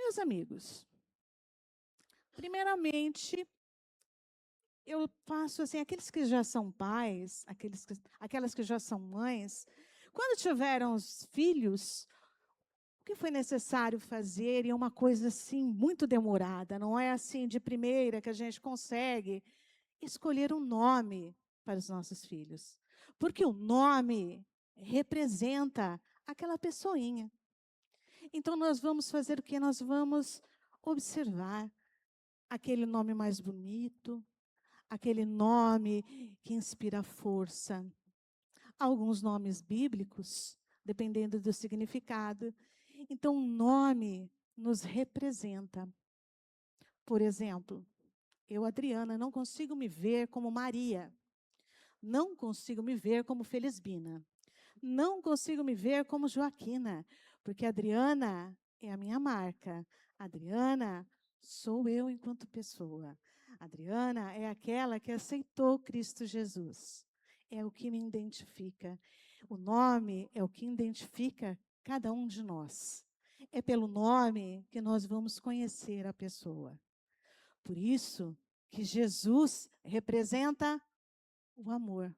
Meus amigos, primeiramente, eu faço assim, aqueles que já são pais, aquelas que já são mães, quando tiveram os filhos, o que foi necessário fazer, e é uma coisa assim muito demorada, não é assim de primeira que a gente consegue escolher um nome para os nossos filhos. Porque o nome representa aquela pessoinha. Então nós vamos fazer o que? Nós vamos observar aquele nome mais bonito, aquele nome que inspira força. Alguns nomes bíblicos, dependendo do significado. Então, o nome nos representa. Por exemplo, eu, Adriana, não consigo me ver como Maria. Não consigo me ver como Felisbina. Não consigo me ver como Joaquina, porque Adriana é a minha marca. Adriana sou eu enquanto pessoa. Adriana é aquela que aceitou Cristo Jesus. É o que me identifica. O nome é o que identifica cada um de nós. É pelo nome que nós vamos conhecer a pessoa. Por isso que Jesus representa o amor.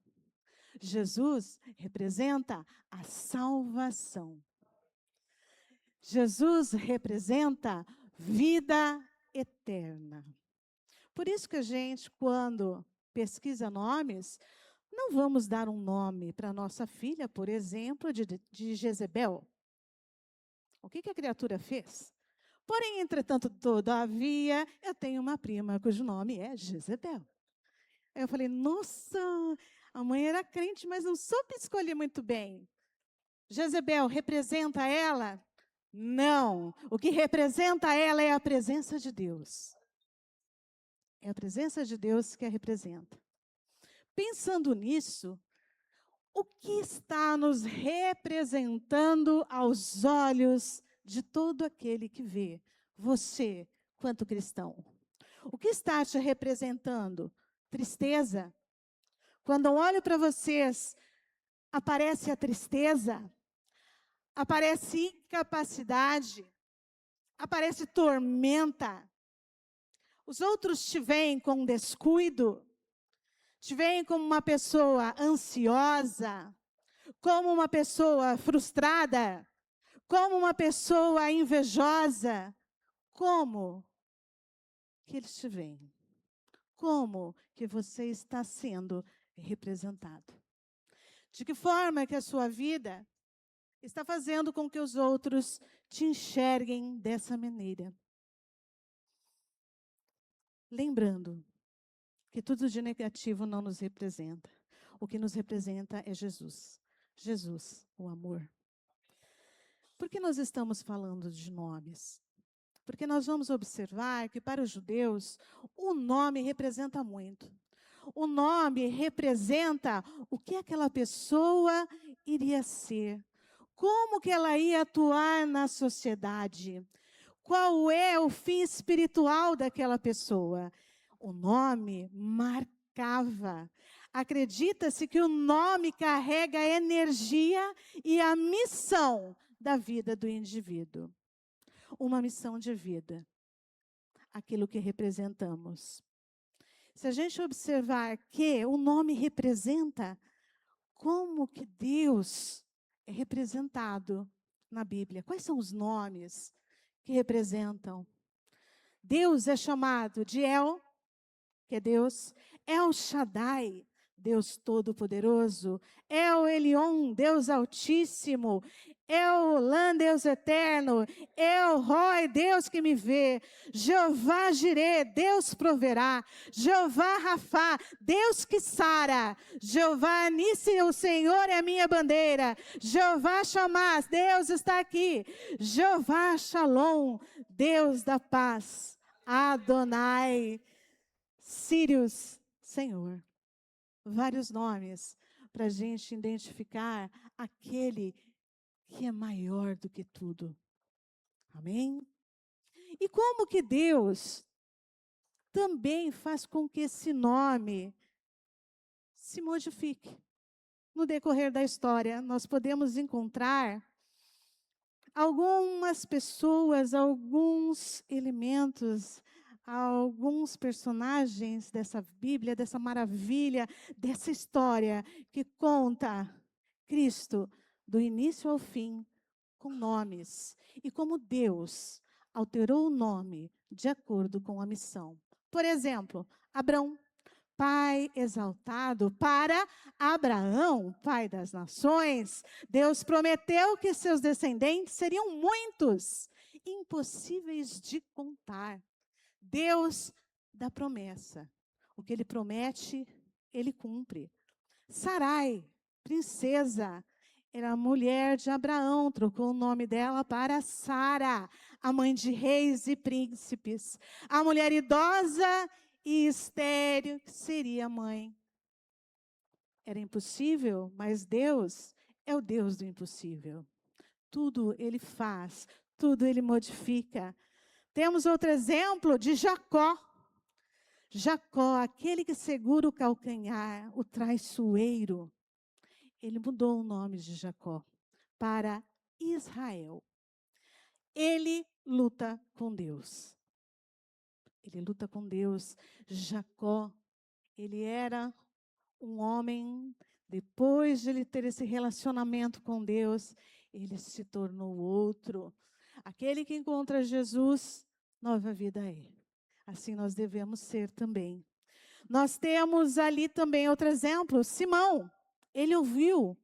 Jesus representa a salvação. Jesus representa vida eterna. Por isso que a gente, quando pesquisa nomes, não vamos dar um nome para nossa filha, por exemplo, de Jezebel. O que a criatura fez? Porém, entretanto, todavia, eu tenho uma prima cujo nome é Jezebel. Aí eu falei, nossa, a mãe era crente, mas não soube escolher muito bem. Jezebel representa ela? Não. O que representa ela é a presença de Deus. É a presença de Deus que a representa. Pensando nisso, o que está nos representando aos olhos de todo aquele que vê você, quanto cristão? O que está te representando? Tristeza? Quando eu olho para vocês, aparece a tristeza, aparece incapacidade, aparece tormenta. Os outros te veem com descuido, te veem como uma pessoa ansiosa, como uma pessoa frustrada, como uma pessoa invejosa. Como que eles te veem? Como que você está sendo representado? De que forma que a sua vida está fazendo com que os outros te enxerguem dessa maneira? Lembrando que tudo de negativo não nos representa. O que nos representa é Jesus. Jesus, o amor. Por que nós estamos falando de nomes? Porque nós vamos observar que para os judeus o nome representa muito. O nome representa o que aquela pessoa iria ser. Como que ela ia atuar na sociedade? Qual é o fim espiritual daquela pessoa? O nome marcava. Acredita-se que o nome carrega a energia e a missão da vida do indivíduo. Uma missão de vida. Aquilo que representamos. Se a gente observar que o nome representa como que Deus é representado na Bíblia. Quais são os nomes que representam? Deus é chamado de El, que é Deus. El Shaddai, Deus Todo-Poderoso. El Elyon, Deus Altíssimo. El Olam, Deus Eterno. El Roi, Deus que me vê. Jeová Jireh, Deus proverá. Jeová Rafá, Deus que sara. Jeová Nissi, o Senhor é a minha bandeira. Jeová Chamás, Deus está aqui. Jeová Shalom, Deus da paz. Adonai, Sírios, Senhor. Vários nomes para a gente identificar aquele que é maior do que tudo. Amém? E como que Deus também faz com que esse nome se modifique? No decorrer da história, nós podemos encontrar algumas pessoas, alguns elementos, alguns personagens dessa Bíblia, dessa maravilha, dessa história que conta Cristo do início ao fim, com nomes. E como Deus alterou o nome de acordo com a missão. Por exemplo, Abrão, pai exaltado para Abraão, pai das nações. Deus prometeu que seus descendentes seriam muitos, impossíveis de contar. Deus dá promessa. O que ele promete, ele cumpre. Sarai, princesa, era a mulher de Abraão, trocou o nome dela para Sara, a mãe de reis e príncipes. A mulher idosa e estéril, que seria mãe. Era impossível, mas Deus é o Deus do impossível. Tudo Ele faz, tudo Ele modifica. Temos outro exemplo de Jacó. Jacó, aquele que segura o calcanhar, o traiçoeiro. Ele mudou o nome de Jacó para Israel. Ele luta com Deus. Ele luta com Deus. Jacó, ele era um homem, depois de ele ter esse relacionamento com Deus, ele se tornou outro. Aquele que encontra Jesus, nova vida é. Assim nós devemos ser também. Nós temos ali também outro exemplo, Simão. Ele ouviu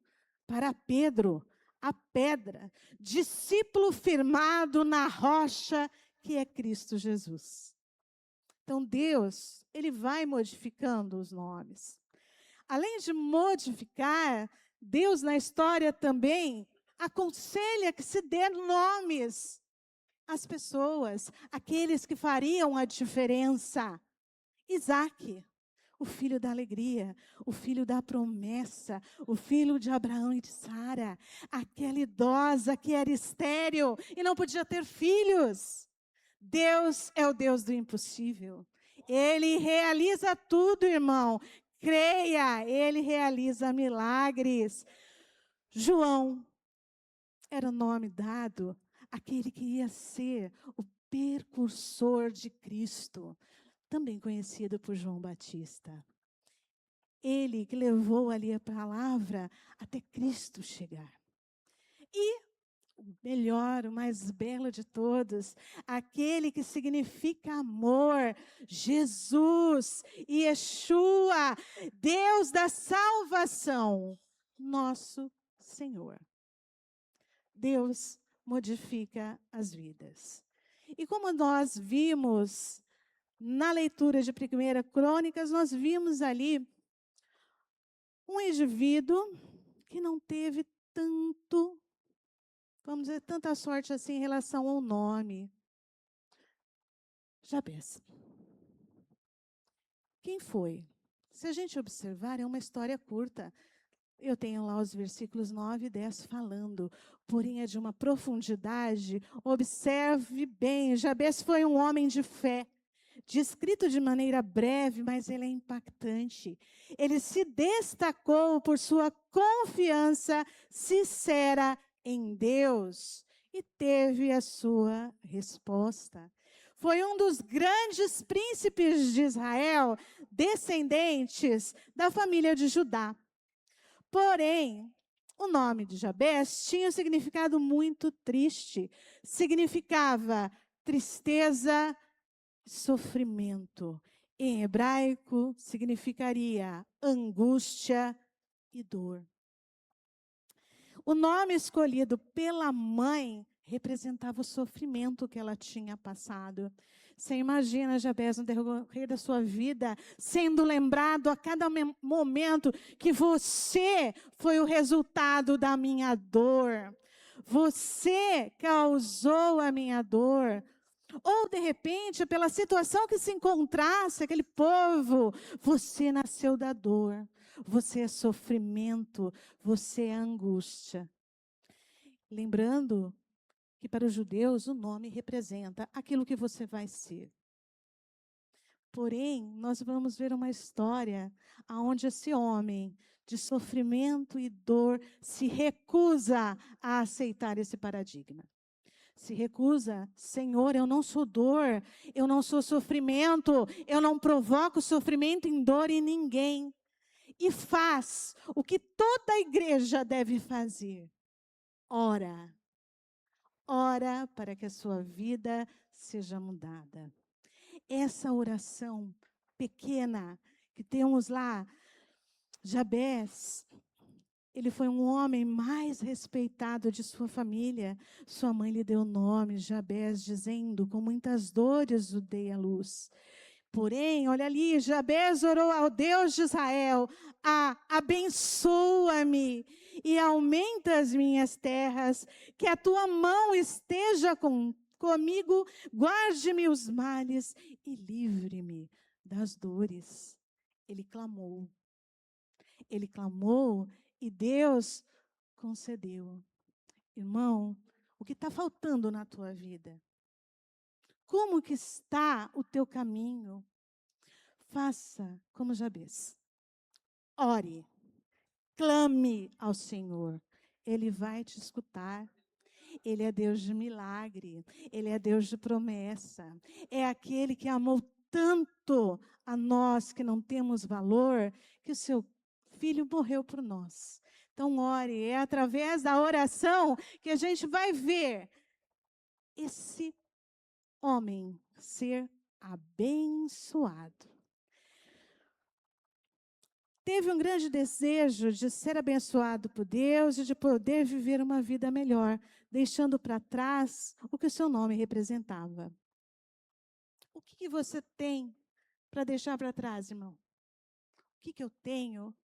para Pedro a pedra, discípulo firmado na rocha que é Cristo Jesus. Então Deus, ele vai modificando os nomes. Além de modificar, Deus na história também aconselha que se dê nomes às pessoas, aqueles que fariam a diferença. Isaac, o filho da alegria, o filho da promessa, o filho de Abraão e de Sara, aquela idosa que era estéril e não podia ter filhos. Deus é o Deus do impossível. Ele realiza tudo, irmão. Creia, ele realiza milagres. João era o nome dado àquele que ia ser o precursor de Cristo, também conhecido por João Batista. Ele que levou ali a palavra até Cristo chegar. E o melhor, o mais belo de todos, aquele que significa amor, Jesus, Yeshua, Deus da salvação, nosso Senhor. Deus modifica as vidas. E como nós vimos na leitura de 1 Crônicas, nós vimos ali um indivíduo que não teve vamos dizer, tanta sorte assim em relação ao nome. Jabes. Quem foi? Se a gente observar, é uma história curta. Eu tenho lá os versículos 9 e 10 falando, porém é de uma profundidade. Observe bem, Jabes foi um homem de fé, descrito de maneira breve, mas ele é impactante. Ele se destacou por sua confiança sincera em Deus e teve a sua resposta. Foi um dos grandes príncipes de Israel, descendentes da família de Judá. Porém, o nome de Jabes tinha um significado muito triste. Significava tristeza, sofrimento. Em hebraico, significaria angústia e dor. O nome escolhido pela mãe representava o sofrimento que ela tinha passado. Você imagina Jabes no decorrer da sua vida, sendo lembrado a cada momento que você foi o resultado da minha dor. Você causou a minha dor. Ou, de repente, pela situação que se encontrasse aquele povo, você nasceu da dor, você é sofrimento, você é angústia. Lembrando que para os judeus o nome representa aquilo que você vai ser. Porém, nós vamos ver uma história onde esse homem de sofrimento e dor se recusa a aceitar esse paradigma. Se recusa, Senhor, eu não sou dor, eu não sou sofrimento, eu não provoco sofrimento em dor em ninguém. E faz o que toda a igreja deve fazer. Ora. Ora para que a sua vida seja mudada. Essa oração pequena que temos lá, Jabez, ele foi um homem mais respeitado de sua família. Sua mãe lhe deu o nome, Jabez, dizendo, com muitas dores o dei à luz. Porém, olha ali, Jabez orou ao Deus de Israel, abençoa-me e aumenta as minhas terras, que a tua mão esteja comigo, guarde-me os males e livre-me das dores. Ele clamou e Deus concedeu. Irmão, o que está faltando na tua vida? Como que está o teu caminho? Faça como Jabez. Ore, clame ao Senhor. Ele vai te escutar. Ele é Deus de milagre. Ele é Deus de promessa. É aquele que amou tanto a nós que não temos valor, que o seu Filho morreu por nós. Então, ore. É através da oração que a gente vai ver esse homem ser abençoado. Teve um grande desejo de ser abençoado por Deus e de poder viver uma vida melhor, deixando para trás o que o seu nome representava. O que você tem para deixar para trás, irmão? O que eu tenho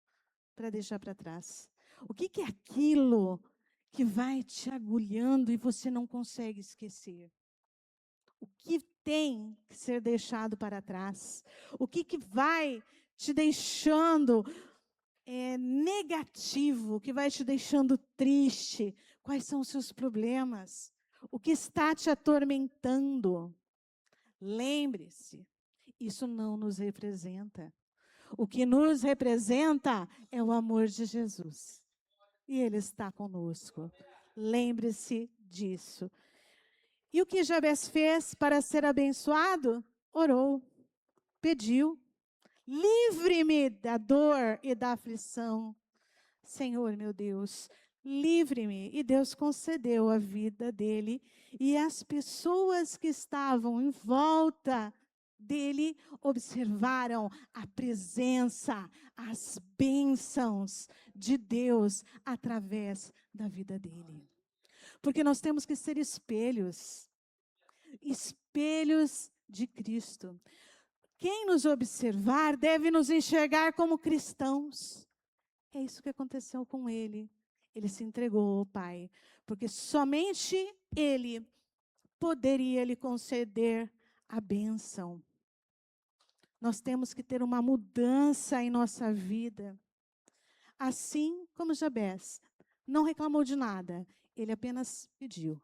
para deixar para trás? O que é aquilo que vai te agulhando e você não consegue esquecer? O que tem que ser deixado para trás? O que vai te deixando negativo, que vai te deixando triste? Quais são os seus problemas? O que está te atormentando? Lembre-se, isso não nos representa. O que nos representa é o amor de Jesus. E Ele está conosco. Lembre-se disso. E o que Jabez fez para ser abençoado? Orou, pediu. Livre-me da dor e da aflição. Senhor, meu Deus, livre-me. E Deus concedeu a vida dele. E as pessoas que estavam em volta dele observaram a presença, as bênçãos de Deus através da vida dele. Porque nós temos que ser espelhos de Cristo. Quem nos observar deve nos enxergar como cristãos. É isso que aconteceu com ele. Ele se entregou ao Pai, porque somente Ele poderia lhe conceder a bênção. Nós temos que ter uma mudança em nossa vida. Assim como Jabez não reclamou de nada, ele apenas pediu.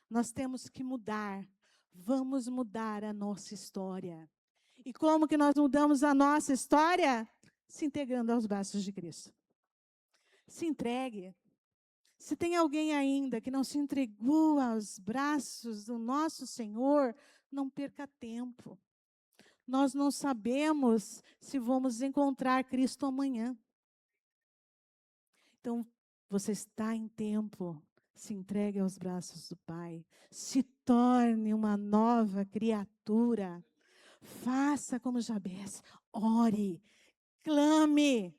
Nós temos que mudar. Vamos mudar a nossa história. E como que nós mudamos a nossa história? Se entregando aos braços de Cristo. Se entregue. Se tem alguém ainda que não se entregou aos braços do nosso Senhor, não perca tempo. Nós não sabemos se vamos encontrar Cristo amanhã. Então, você está em tempo. Se entregue aos braços do Pai. Se torne uma nova criatura. Faça como Jabez. Ore. Clame.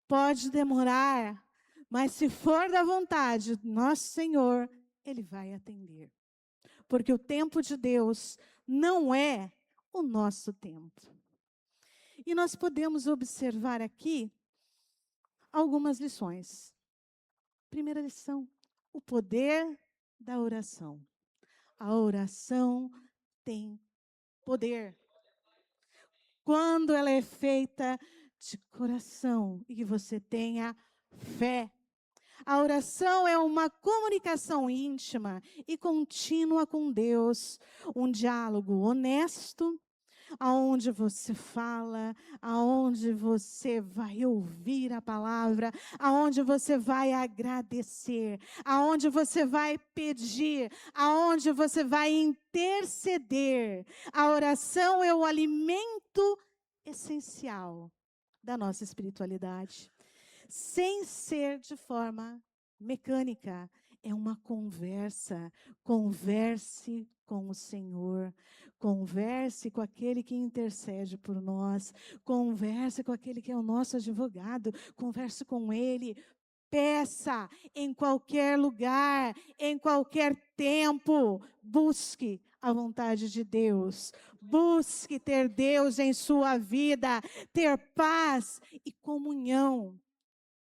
Pode demorar, mas se for da vontade do nosso Senhor, Ele vai atender. Porque o tempo de Deus não é o nosso tempo. E nós podemos observar aqui algumas lições. Primeira lição, o poder da oração. A oração tem poder. Quando ela é feita de coração e que você tenha fé. A oração é uma comunicação íntima e contínua com Deus, um diálogo honesto, aonde você fala, aonde você vai ouvir a palavra, aonde você vai agradecer, aonde você vai pedir, aonde você vai interceder. A oração é o alimento essencial da nossa espiritualidade, sem ser de forma mecânica. É uma conversa. Converse com o Senhor. Converse com aquele que intercede por nós. Converse com aquele que é o nosso advogado. Converse com ele. Peça em qualquer lugar, em qualquer tempo. Busque a vontade de Deus. Busque ter Deus em sua vida, ter paz e comunhão.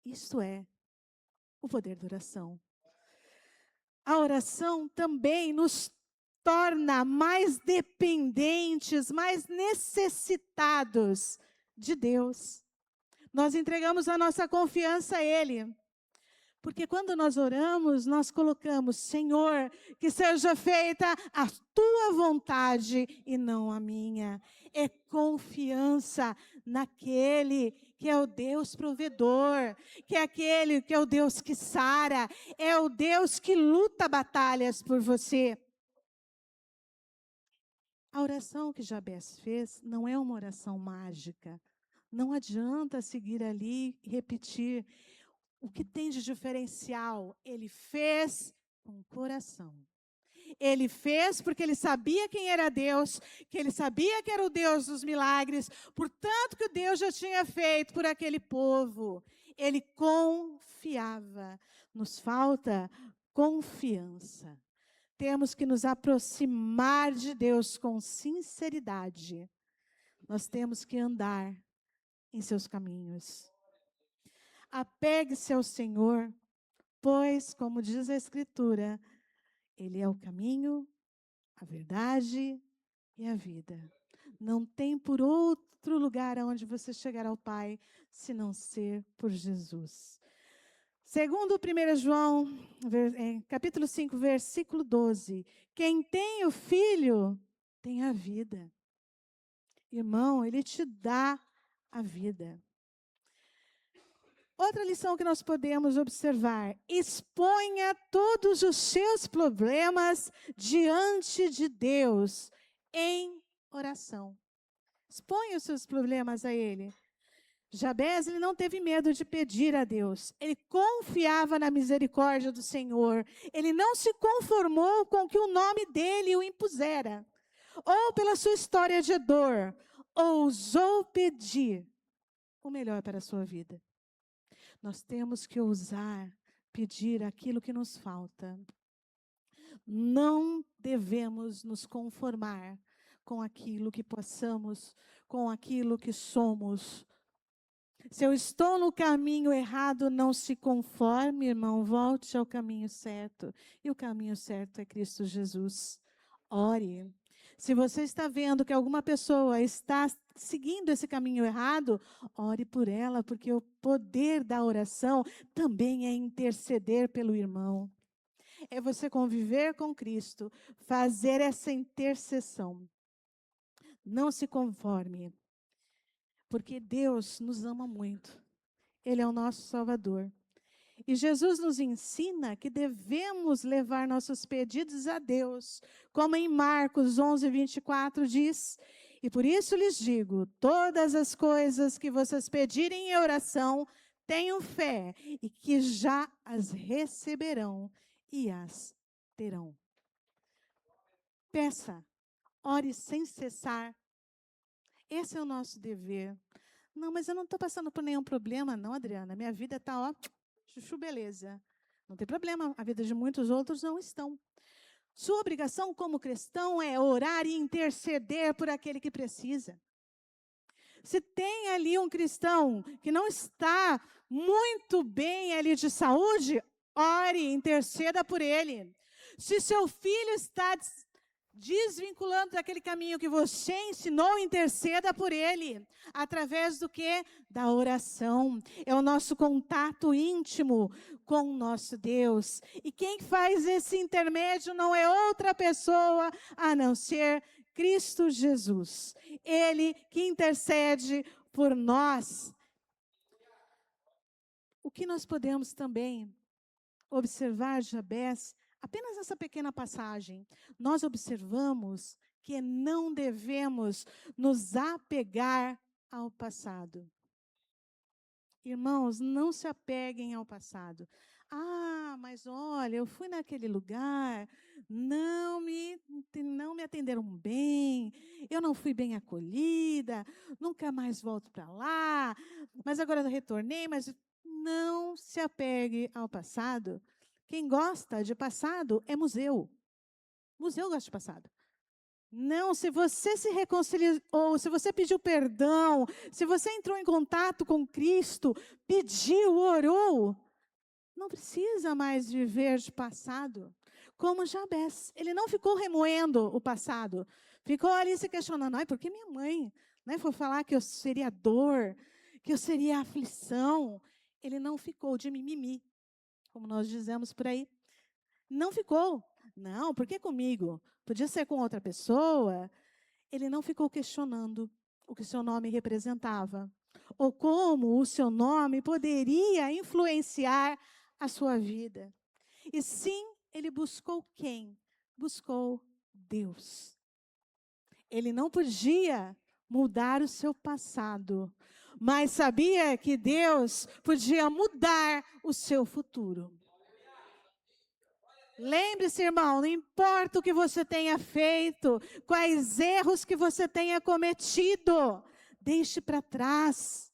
Isso é o poder da oração. A oração também nos torna mais dependentes, mais necessitados de Deus. Nós entregamos a nossa confiança a Ele. Porque quando nós oramos, nós colocamos, Senhor, que seja feita a tua vontade e não a minha. É confiança naquele que é o Deus provedor, que é aquele que é o Deus que sara, é o Deus que luta batalhas por você. A oração que Jabes fez não é uma oração mágica. Não adianta seguir ali e repetir. O que tem de diferencial? Ele fez com o coração. Ele fez porque ele sabia quem era Deus, que ele sabia que era o Deus dos milagres, portanto que o Deus já tinha feito por aquele povo. Ele confiava. Nos falta confiança. Temos que nos aproximar de Deus com sinceridade. Nós temos que andar em seus caminhos. Apegue-se ao Senhor, pois, como diz a Escritura, Ele é o caminho, a verdade e a vida. Não tem por outro lugar aonde você chegar ao Pai, se não ser por Jesus. Segundo 1 João, capítulo 5, versículo 12. Quem tem o Filho, tem a vida. Irmão, Ele te dá a vida. Outra lição que nós podemos observar: exponha todos os seus problemas diante de Deus em oração. Exponha os seus problemas a Ele. Jabes, ele não teve medo de pedir a Deus. Ele confiava na misericórdia do Senhor. Ele não se conformou com o que o nome dele o impusera. Ou pela sua história de dor. Ousou pedir o melhor para a sua vida. Nós temos que ousar pedir aquilo que nos falta. Não devemos nos conformar com aquilo que possamos, com aquilo que somos. Se eu estou no caminho errado, não se conforme, irmão, volte ao caminho certo. E o caminho certo é Cristo Jesus. Ore. Se você está vendo que alguma pessoa está seguindo esse caminho errado, ore por ela, porque o poder da oração também é interceder pelo irmão. É você conviver com Cristo, fazer essa intercessão. Não se conforme, porque Deus nos ama muito. Ele é o nosso Salvador. E Jesus nos ensina que devemos levar nossos pedidos a Deus, como em Marcos 11, 24 diz: e por isso lhes digo, todas as coisas que vocês pedirem em oração, tenham fé, e que já as receberão e as terão. Peça, ore sem cessar. Esse é o nosso dever. Não, mas eu não estou passando por nenhum problema, não, Adriana. Minha vida está, ó, chuchu, beleza. Não tem problema, a vida de muitos outros não estão. Sua obrigação como cristão é orar e interceder por aquele que precisa. Se tem ali um cristão que não está muito bem ali de saúde, ore, interceda por ele. Se seu filho está desvinculando daquele caminho que você ensinou, interceda por ele. Através do quê? Da oração. É o nosso contato íntimo com o nosso Deus. E quem faz esse intermédio não é outra pessoa, a não ser Cristo Jesus. Ele que intercede por nós. O que nós podemos também observar de Jabez, apenas essa pequena passagem, nós observamos que não devemos nos apegar ao passado. Irmãos, não se apeguem ao passado. Ah, mas olha, eu fui naquele lugar, não me atenderam bem, eu não fui bem acolhida, nunca mais volto para lá, mas agora eu retornei, mas não se apegue ao passado. Quem gosta de passado é museu. Museu gosta de passado. Não, se você se reconciliou, se você pediu perdão, se você entrou em contato com Cristo, pediu, orou, não precisa mais viver de passado. Como Jabez, ele não ficou remoendo o passado, ficou ali se questionando, por que minha mãe foi falar que eu seria dor, que eu seria aflição? Ele não ficou de mimimi, como nós dizemos por aí. Não ficou. Não, por que comigo? Podia ser com outra pessoa. Ele não ficou questionando o que seu nome representava, ou como o seu nome poderia influenciar a sua vida. E sim, ele buscou quem? Buscou Deus. Ele não podia mudar o seu passado, mas sabia que Deus podia mudar o seu futuro. Lembre-se, irmão, não importa o que você tenha feito, quais erros que você tenha cometido, deixe para trás.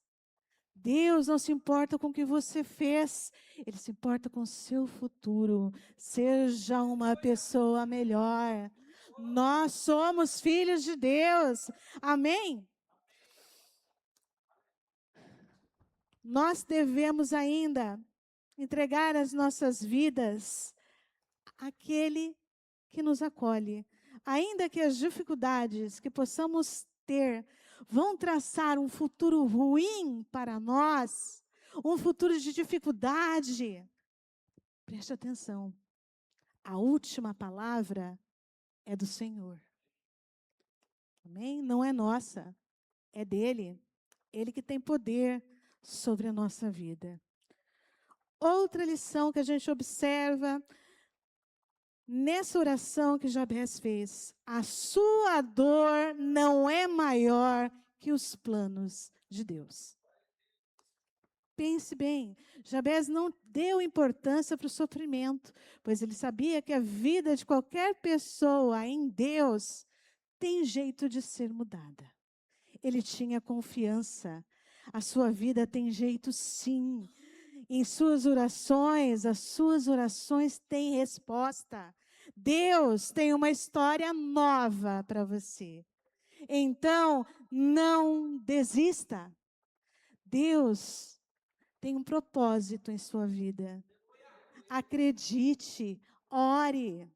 Deus não se importa com o que você fez, Ele se importa com o seu futuro. Seja uma pessoa melhor. Nós somos filhos de Deus. Amém? Nós devemos ainda entregar as nossas vidas àquele que nos acolhe. Ainda que as dificuldades que possamos ter vão traçar um futuro ruim para nós, um futuro de dificuldade, preste atenção. A última palavra é do Senhor. Amém? Não é nossa, é dele. Ele que tem poder sobre a nossa vida. Outra lição que a gente observa nessa oração que Jabez fez: a sua dor não é maior que os planos de Deus. Pense bem, Jabez não deu importância para o sofrimento, pois ele sabia que a vida de qualquer pessoa em Deus tem jeito de ser mudada. Ele tinha confiança. A sua vida tem jeito, sim. Em suas orações, as suas orações têm resposta. Deus tem uma história nova para você. Então, não desista. Deus tem um propósito em sua vida. Acredite, ore.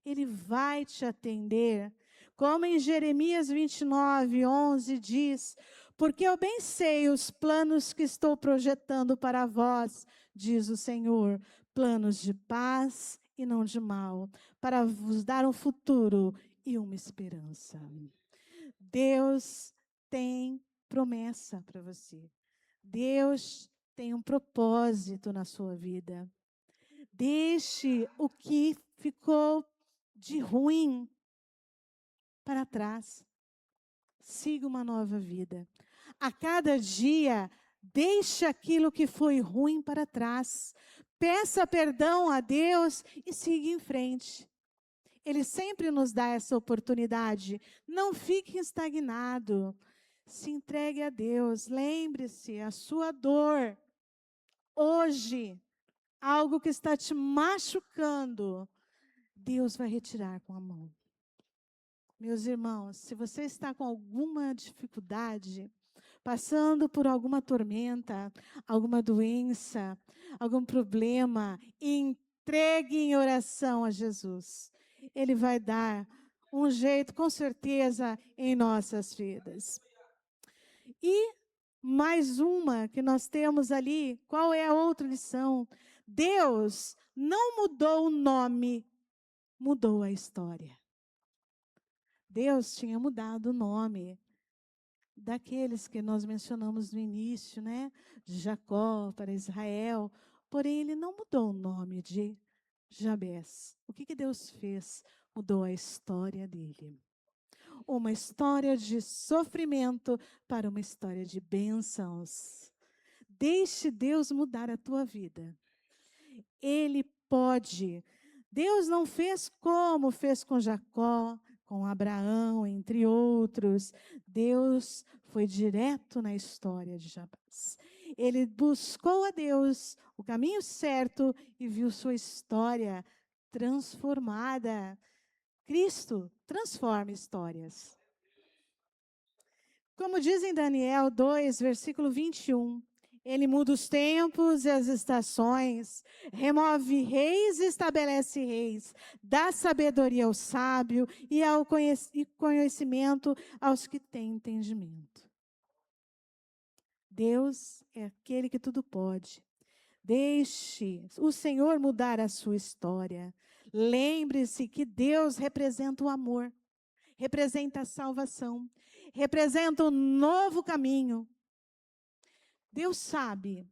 Ele vai te atender. Como em Jeremias 29:11 diz: porque eu bem sei os planos que estou projetando para vós, diz o Senhor, planos de paz e não de mal, para vos dar um futuro e uma esperança. Deus tem promessa para você. Deus tem um propósito na sua vida. Deixe o que ficou de ruim para trás. Siga uma nova vida. A cada dia, deixe aquilo que foi ruim para trás. Peça perdão a Deus e siga em frente. Ele sempre nos dá essa oportunidade. Não fique estagnado. Se entregue a Deus. Lembre-se, a sua dor, hoje, algo que está te machucando, Deus vai retirar com a mão. Meus irmãos, se você está com alguma dificuldade, passando por alguma tormenta, alguma doença, algum problema, entregue em oração a Jesus. Ele vai dar um jeito, com certeza, em nossas vidas. E mais uma que nós temos ali, qual é a outra lição? Deus não mudou o nome, mudou a história. Deus tinha mudado o nome daqueles que nós mencionamos no início, né? De Jacó para Israel. Porém, ele não mudou o nome de Jabés. O que Deus fez? Mudou a história dele. Uma história de sofrimento para uma história de bênçãos. Deixe Deus mudar a tua vida. Ele pode. Deus não fez como fez com Jacó, com Abraão, entre outros. Deus foi direto na história de Jabás. Ele buscou a Deus, o caminho certo, e viu sua história transformada. Cristo transforma histórias. Como diz em Daniel 2, versículo 21, ele muda os tempos e as estações, remove reis e estabelece reis, dá sabedoria ao sábio e ao conhecimento aos que têm entendimento. Deus é aquele que tudo pode. Deixe o Senhor mudar a sua história. Lembre-se que Deus representa o amor, representa a salvação, representa um novo caminho. Deus sabe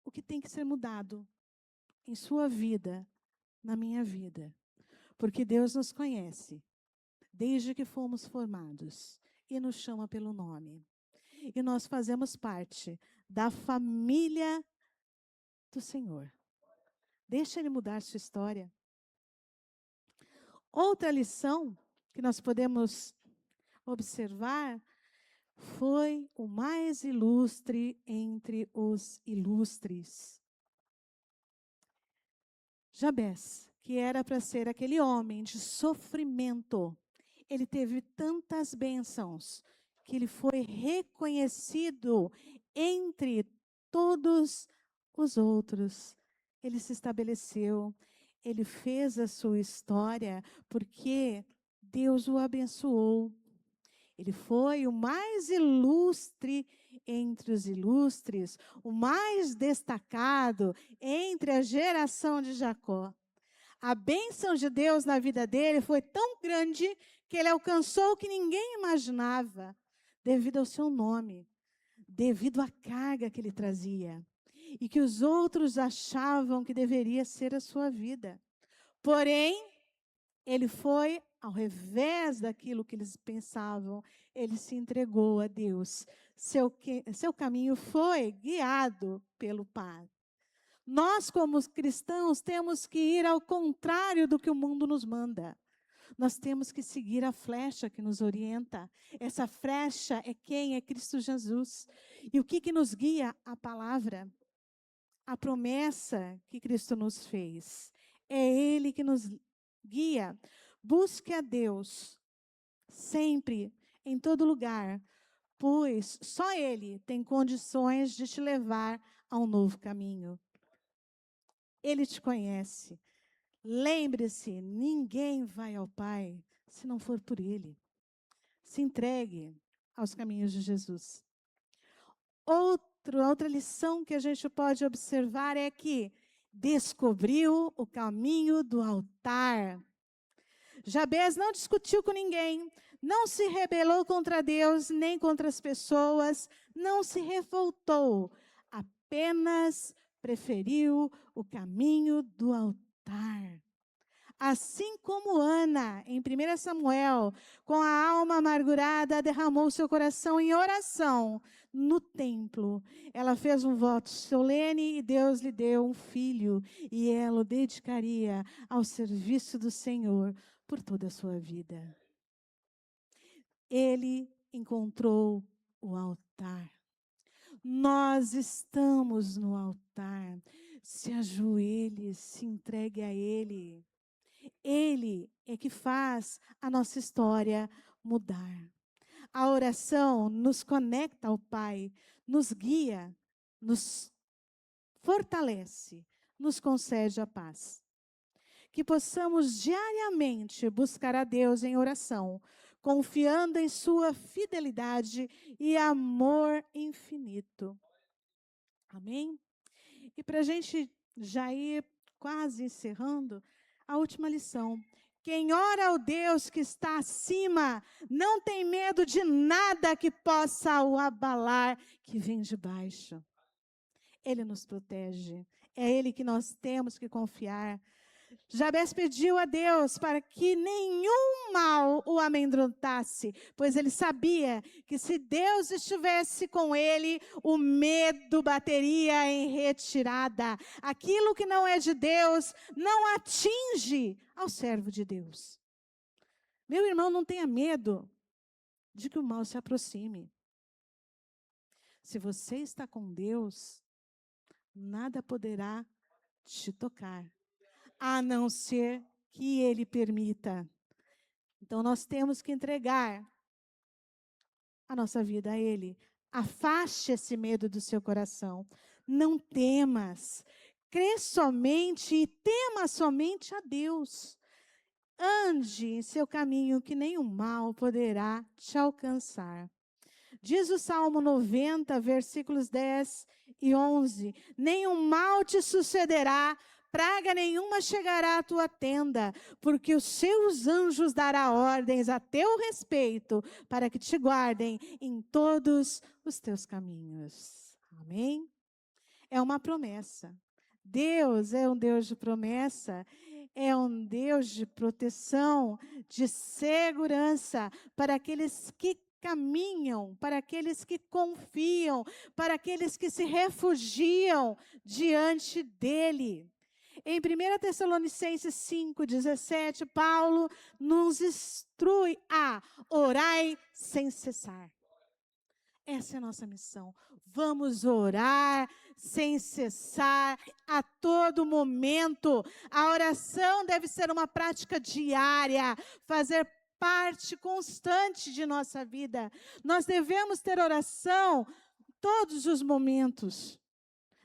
o que tem que ser mudado em sua vida, na minha vida. Porque Deus nos conhece desde que fomos formados e nos chama pelo nome. E nós fazemos parte da família do Senhor. Deixa Ele mudar sua história. Outra lição que nós podemos observar foi o mais ilustre entre os ilustres. Jabés, que era para ser aquele homem de sofrimento, ele teve tantas bênçãos que ele foi reconhecido entre todos os outros. Ele se estabeleceu, ele fez a sua história porque Deus o abençoou. Ele foi o mais ilustre entre os ilustres, o mais destacado entre a geração de Jacó. A bênção de Deus na vida dele foi tão grande que ele alcançou o que ninguém imaginava, devido ao seu nome, devido à carga que ele trazia, e que os outros achavam que deveria ser a sua vida. Porém, ele foi ao revés daquilo que eles pensavam, ele se entregou a Deus. Seu caminho foi guiado pelo Pai. Nós, como cristãos, temos que ir ao contrário do que o mundo nos manda. Nós temos que seguir a flecha que nos orienta. Essa flecha é quem? É Cristo Jesus. E o que nos guia? A palavra. A promessa que Cristo nos fez. É Ele que nos guia. Busque a Deus sempre, em todo lugar, pois só Ele tem condições de te levar a um novo caminho. Ele te conhece. Lembre-se, ninguém vai ao Pai se não for por Ele. Se entregue aos caminhos de Jesus. Outra lição que a gente pode observar é que descobriu o caminho do altar. Jabés não discutiu com ninguém, não se rebelou contra Deus, nem contra as pessoas, não se revoltou, apenas preferiu o caminho do altar. Assim como Ana, em 1 Samuel, com a alma amargurada, derramou seu coração em oração no templo. Ela fez um voto solene e Deus lhe deu um filho, e ela o dedicaria ao serviço do Senhor por toda a sua vida. Ele encontrou o altar. Nós estamos no altar. Se ajoelhe, se entregue a Ele. Ele é que faz a nossa história mudar. A oração nos conecta ao Pai, nos guia, nos fortalece, nos concede a paz. Que possamos diariamente buscar a Deus em oração, confiando em sua fidelidade e amor infinito. Amém? E para a gente já ir quase encerrando, a última lição. Quem ora ao Deus que está acima, não tem medo de nada que possa o abalar, que vem de baixo. Ele nos protege. É Ele que nós temos que confiar. Jabes pediu a Deus para que nenhum mal o amedrontasse, pois ele sabia que se Deus estivesse com ele, o medo bateria em retirada. Aquilo que não é de Deus não atinge ao servo de Deus. Meu irmão, não tenha medo de que o mal se aproxime. Se você está com Deus, nada poderá te tocar, a não ser que Ele permita. Então, nós temos que entregar a nossa vida a Ele. Afaste esse medo do seu coração. Não temas. Crê somente e tema somente a Deus. Ande em seu caminho, que nenhum mal poderá te alcançar. Diz o Salmo 90, versículos 10 e 11. Nenhum mal te sucederá, praga nenhuma chegará à tua tenda, porque os seus anjos dará ordens a teu respeito, para que te guardem em todos os teus caminhos. Amém? É uma promessa. Deus é um Deus de promessa, é um Deus de proteção, de segurança para aqueles que caminham, para aqueles que confiam, para aqueles que se refugiam diante dEle. Em 1 Tessalonicenses 5:17, Paulo nos instrui a orai sem cessar. Essa é a nossa missão. Vamos orar sem cessar, a todo momento. A oração deve ser uma prática diária, fazer parte constante de nossa vida. Nós devemos ter oração todos os momentos.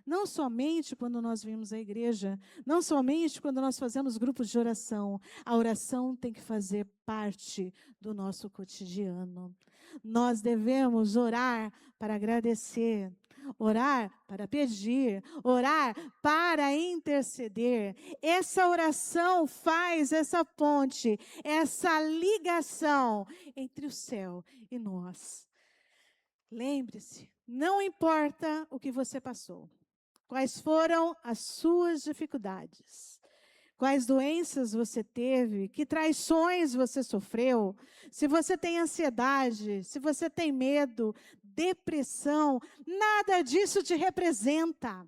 Não somente quando nós vimos a igreja, não somente quando nós fazemos grupos de oração. A oração tem que fazer parte do nosso cotidiano. Nós devemos orar para agradecer, orar para pedir, orar para interceder. Essa oração faz essa ponte, essa ligação entre o céu e nós. Lembre-se, não importa o que você passou. Quais foram as suas dificuldades? Quais doenças você teve? Que traições você sofreu? Se você tem ansiedade, se você tem medo, depressão, nada disso te representa.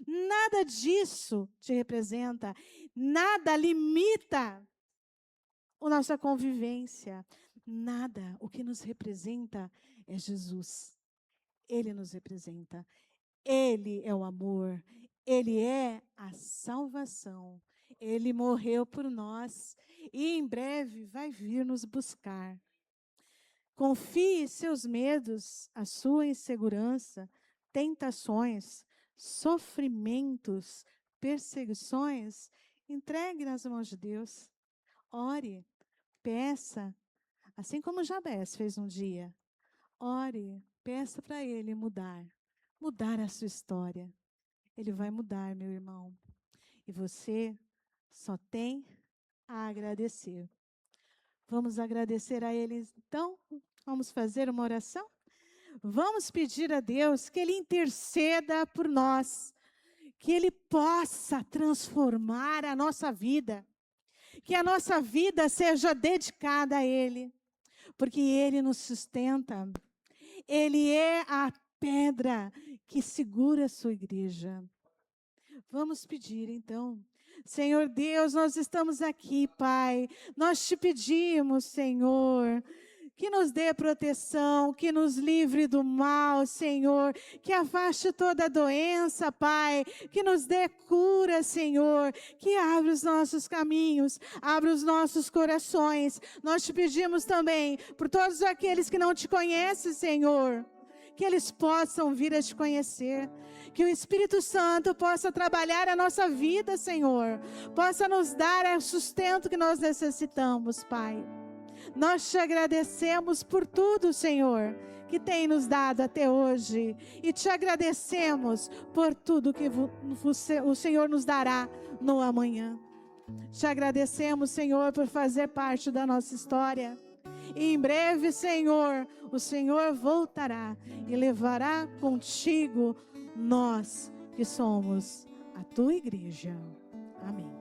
Nada disso te representa. Nada limita a nossa convivência. Nada. O que nos representa é Jesus. Ele nos representa. Ele é o amor, Ele é a salvação. Ele morreu por nós e em breve vai vir nos buscar. Confie seus medos, a sua insegurança, tentações, sofrimentos, perseguições, entregue nas mãos de Deus. Ore, peça, assim como Jabes fez um dia. Ore, peça para Ele mudar a sua história. Ele vai mudar, meu irmão. E você só tem a agradecer. Vamos agradecer a Ele, então? Vamos fazer uma oração? Vamos pedir a Deus que Ele interceda por nós, que Ele possa transformar a nossa vida, que a nossa vida seja dedicada a Ele, porque Ele nos sustenta. Ele é a pedra que segura a sua igreja. Vamos pedir, então. Senhor Deus, nós estamos aqui, Pai. Nós te pedimos, Senhor, que nos dê proteção, que nos livre do mal, Senhor, que afaste toda doença, Pai, que nos dê cura, Senhor, que abra os nossos caminhos, abra os nossos corações. Nós te pedimos também por todos aqueles que não te conhecem, Senhor, que eles possam vir a te conhecer, que o Espírito Santo possa trabalhar a nossa vida, Senhor, possa nos dar o sustento que nós necessitamos, Pai. Nós te agradecemos por tudo, Senhor, que tem nos dado até hoje, e te agradecemos por tudo que o Senhor nos dará no amanhã. Te agradecemos, Senhor, por fazer parte da nossa história. E em breve, Senhor, o Senhor voltará e levará contigo nós que somos a tua igreja. Amém.